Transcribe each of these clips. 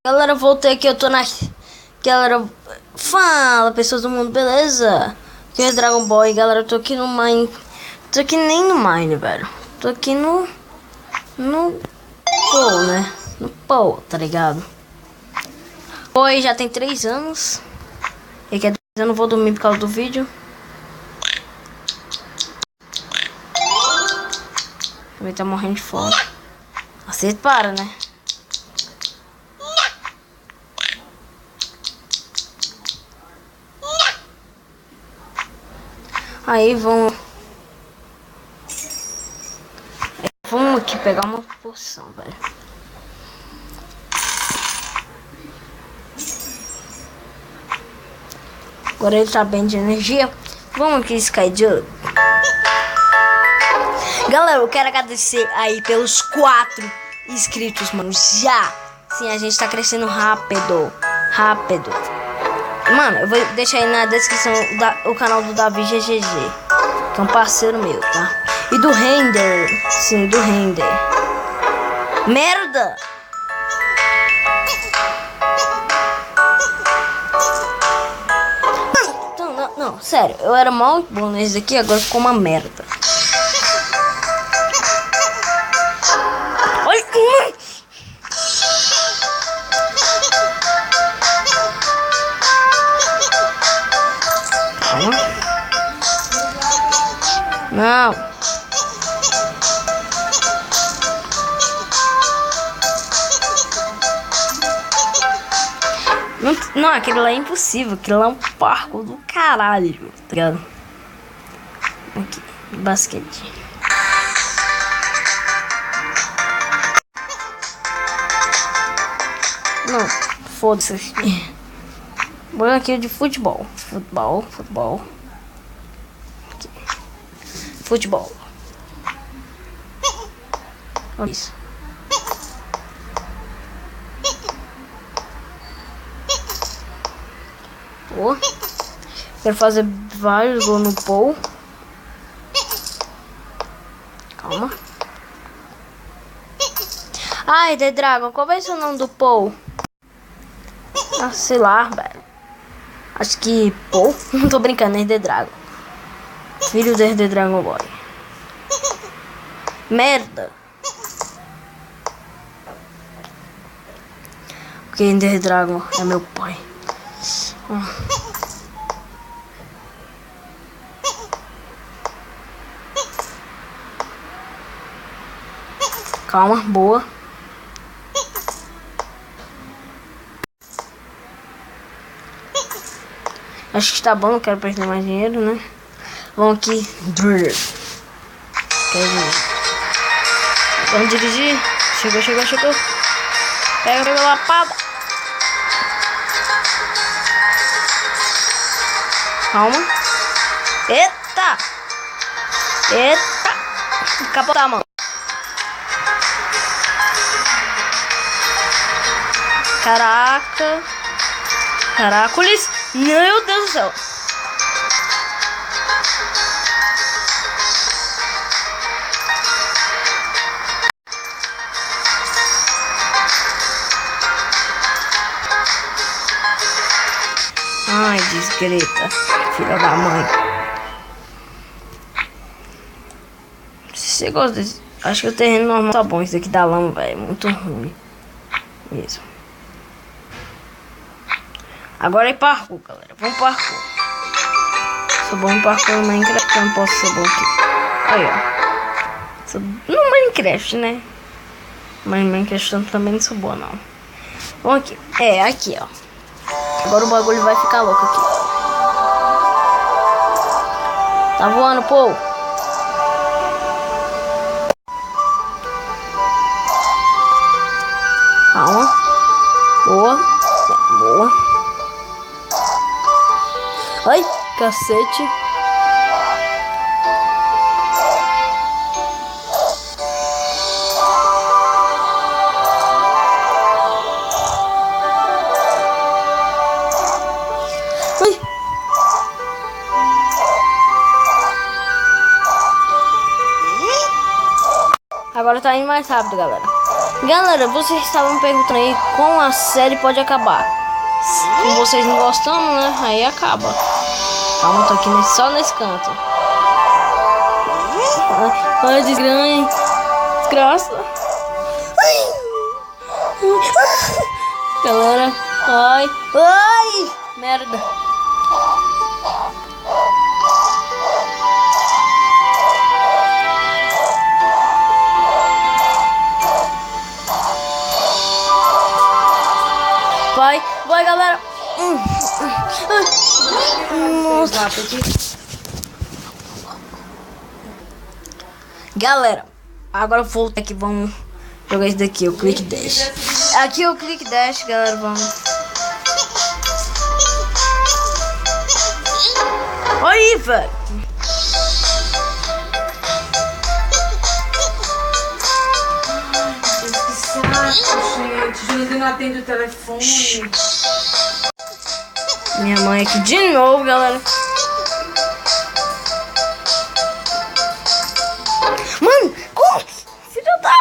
Galera, voltei aqui, eu tô na... Galera, fala pessoas do mundo, beleza? Aqui é Dragon Ball, galera, eu tô aqui no Mine. Tô aqui nem no Mine, velho. Tô aqui no Pou, né? No Pou, tá ligado? Oi, já tem 3 anos. E que eu não vou dormir por causa do vídeo. Ele tá morrendo de fome. Você para, né? Aí vamos aqui pegar uma poção, velho. Agora ele tá bem de energia. Vamos aqui, Skyjump. Galera, eu quero agradecer aí pelos 4 inscritos, mano. Já! Sim, a gente tá crescendo rápido. Rápido. Mano, eu vou deixar aí na descrição o canal do Davi GGG, que é um parceiro meu, tá? E do Render. Sim, do Render. Merda! Não, sério, eu era mal bom nesse aqui, agora ficou uma merda. Olha! Não. Não, aquele lá é impossível. Aquele lá é um parkour do caralho, tá ligado? Aqui, basquete. Não, foda-se aqui. Bora aqui de futebol. Futebol. Aqui. Futebol. Olha isso. Oh. Quero fazer vários gols no Pou. Calma. Ai, The Dragon, qual vai ser o nome do Pou? Ah, sei lá, velho. Acho que Pou. Não tô brincando, é The Dragon. Filho do The Dragon Boy. Merda. Porque The Dragon é meu pai. Calma, boa. Acho que tá bom, não quero perder mais dinheiro, né? Vamos aqui. Vamos dirigir. Chegou. Pega a lapada. Calma. Eita! Capotar a mão. Caracoles. Meu Deus do céu. Ai, desgreta. Filha da mãe. Se você gosta desse... Acho que o terreno normal tá bom. Esse daqui da lama, velho. Muito ruim. Mesmo. Agora é parkour, galera. Vamos parkour. Sou bom em parkour no Minecraft. Eu não posso ser bom aqui. Aí, ó. Sou no Minecraft, né? Mas no Minecraft eu também não sou boa, não. Vamos aqui. É, aqui, ó. Agora o bagulho vai ficar louco aqui. Tá voando, pô. Calma. Boa. Ai, cacete. Ai. Agora tá indo mais rápido, galera. Galera, vocês estavam perguntando aí como a série pode acabar. Se vocês não gostando, né? Aí acaba. Calma, tô aqui só nesse canto. Ai, desgraça. Galera, ai, merda. Vai, galera. Nossa. Galera, agora eu vou aqui, vamos jogar isso daqui, o Click Dash. Aqui é o Click Dash, galera, vamos. Olha aí, velho. Gente, Júlia não atende o telefone. Minha mãe aqui de novo, galera. Mano, como? Filho da...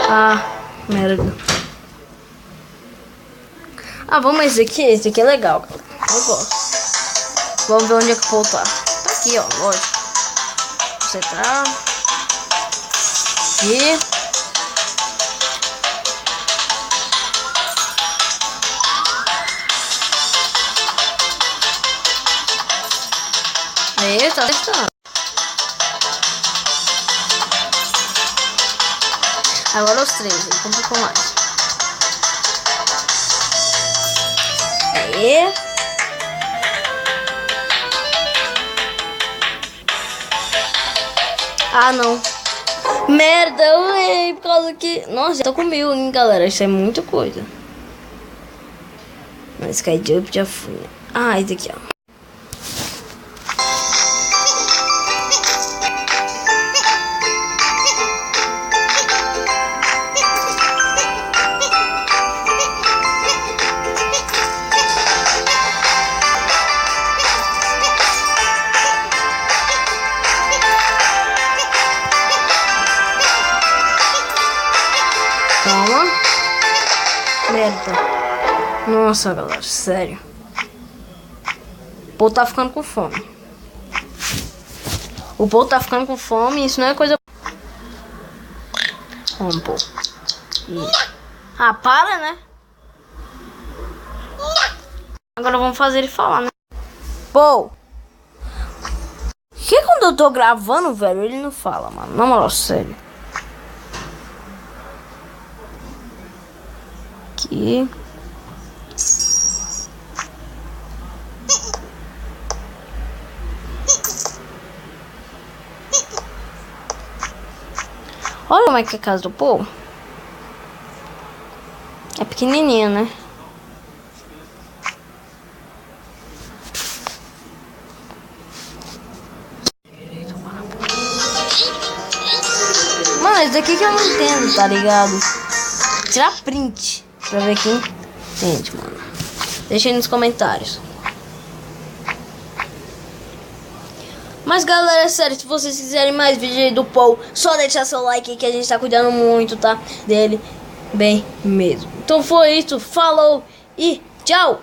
Ah, merda. Ah, vamos esse aqui é legal, cara. Eu gosto. Vamos ver onde é que o Paul tá. Tá aqui, ó, lógico. Você tá aqui. Aí, tá testando. Agora os três, ele complicou mais. Aí. Ah, não. Merda, eu errei por causa que... Nossa, já tô com 1000, hein, galera. Isso é muita coisa. Mas Sky Jump já fui. Ah, esse aqui, ó. Calma. Merda. Nossa, galera, sério. O Paul tá ficando com fome. O Paul tá ficando com fome, isso não é coisa... Vamos, Paul. Ah, para, né? Agora vamos fazer ele falar, né? Paul. Que quando eu tô gravando, velho, ele não fala, mano. Na moral, sério. Aqui. Olha como é que é a casa do Paul. É pequenininha, né? Mano, isso daqui que eu não entendo, tá ligado? Tirar print pra ver quem entende, mano. Deixa aí nos comentários. Mas galera, sério, se vocês quiserem mais vídeos aí do Paul, só deixar seu like aí que a gente tá cuidando muito, tá? Dele, bem mesmo. Então foi isso, falou e tchau!